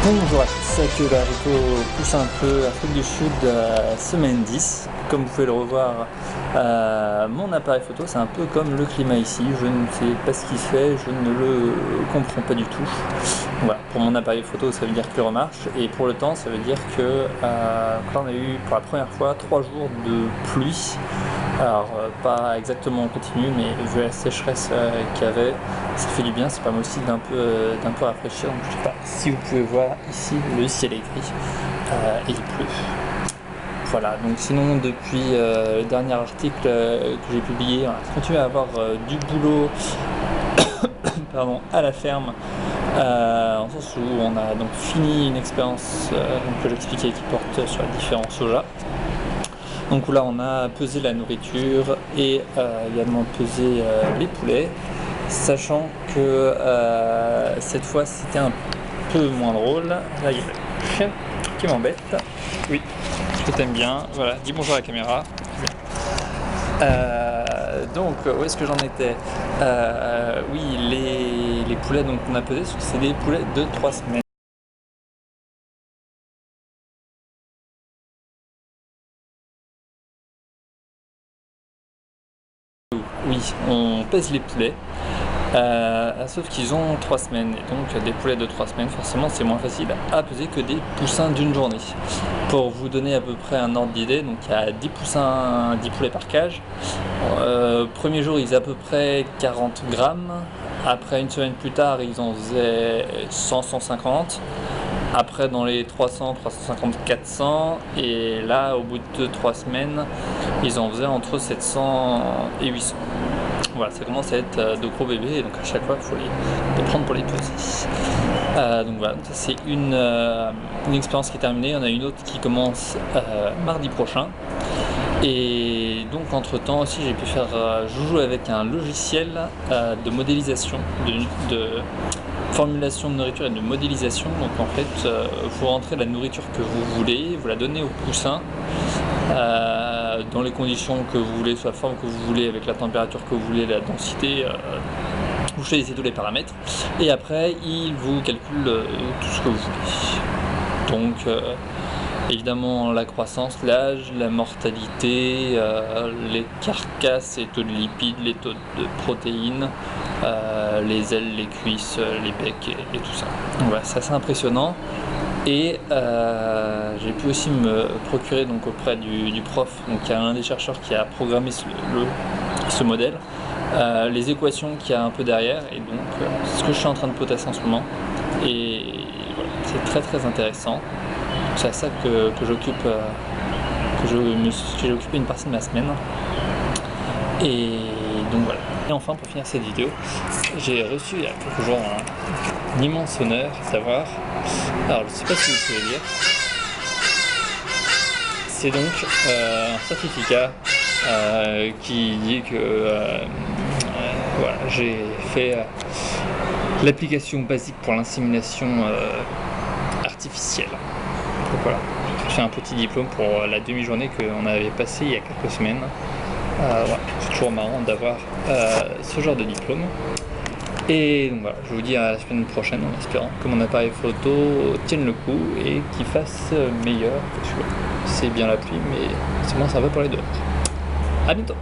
Bonjour à tous, c'est que le haricot pousse un peu, Afrique du Sud, semaine 10. Comme vous pouvez le revoir, mon appareil photo, c'est un peu comme le climat ici. Je ne sais pas ce qu'il fait, je ne le comprends pas du tout. Voilà, pour mon appareil photo, ça veut dire qu'il remarche. Et pour le temps, ça veut dire que là, on a eu pour la première fois 3 jours de pluie. Alors, pas exactement en continu, mais vu la sécheresse qu'il y avait, ça fait du bien, ça permet aussi d'un peu rafraîchir. Donc, je sais pas si vous pouvez voir ici, le ciel est gris et il pleut. Voilà, donc sinon, depuis le dernier article que j'ai publié, on a continué à avoir du boulot pardon, à la ferme. En sens où on a donc fini une expérience que j'expliquais qui porte sur les différents soja. Donc là on a pesé la nourriture et également pesé les poulets, sachant que cette fois c'était un peu moins drôle. Là il y a le chien qui m'embête. Oui, je t'aime bien. Voilà, dis bonjour à la caméra. Donc où est-ce que j'en étais? Oui, les poulets donc on a pesé, c'est des poulets de 3 semaines. Oui, on pèse les poulets, sauf qu'ils ont 3 semaines, et donc des poulets de 3 semaines, forcément c'est moins facile à peser que des poussins d'une journée. Pour vous donner à peu près un ordre d'idée, donc il y a 10 poussins, 10 poulets par cage. Premier jour ils faisaient à peu près 40 grammes, après une semaine plus tard ils en faisaient 100-150. Après dans les 300, 350, 400, et là au bout de 2-3 semaines ils en faisaient entre 700 et 800. Voilà, ça commence à être de gros bébés, et donc à chaque fois il faut les prendre pour les peser. Donc voilà, ça c'est une expérience qui est terminée. On a une autre qui commence mardi prochain. Et donc entre temps aussi j'ai pu faire joujou avec un logiciel de modélisation, de formulation de nourriture et de modélisation. Donc en fait vous rentrez la nourriture que vous voulez, vous la donnez au poussin dans les conditions que vous voulez, soit la forme que vous voulez, avec la température que vous voulez, la densité, vous choisissez tous les paramètres et après il vous calcule tout ce que vous voulez. Donc évidemment la croissance, l'âge, la mortalité, les carcasses, les taux de lipides, les taux de protéines, les ailes, les cuisses, les becs et tout ça. Donc voilà, c'est assez impressionnant. Et j'ai pu aussi me procurer donc auprès du prof, donc il y a un des chercheurs qui a programmé ce modèle, les équations qu'il y a un peu derrière, et donc c'est ce que je suis en train de potasser en ce moment. Et voilà, c'est très intéressant. C'est à ça que j'occupe, j'ai occupé une partie de ma semaine. Et donc voilà. Et enfin, pour finir cette vidéo, j'ai reçu il y a quelques jours un immense honneur, à savoir, alors je ne sais pas si vous pouvez lire, c'est donc un certificat qui dit que voilà, j'ai fait l'application basique pour l'insémination artificielle. Donc voilà, j'ai fait un petit diplôme pour la demi-journée qu'on avait passée il y a quelques semaines. Voilà, c'est toujours marrant d'avoir ce genre de diplôme. Et donc voilà, je vous dis à la semaine prochaine en espérant que mon appareil photo tienne le coup et qu'il fasse meilleur, parce que c'est bien la pluie, mais c'est moins sympa pour les dehors. A bientôt.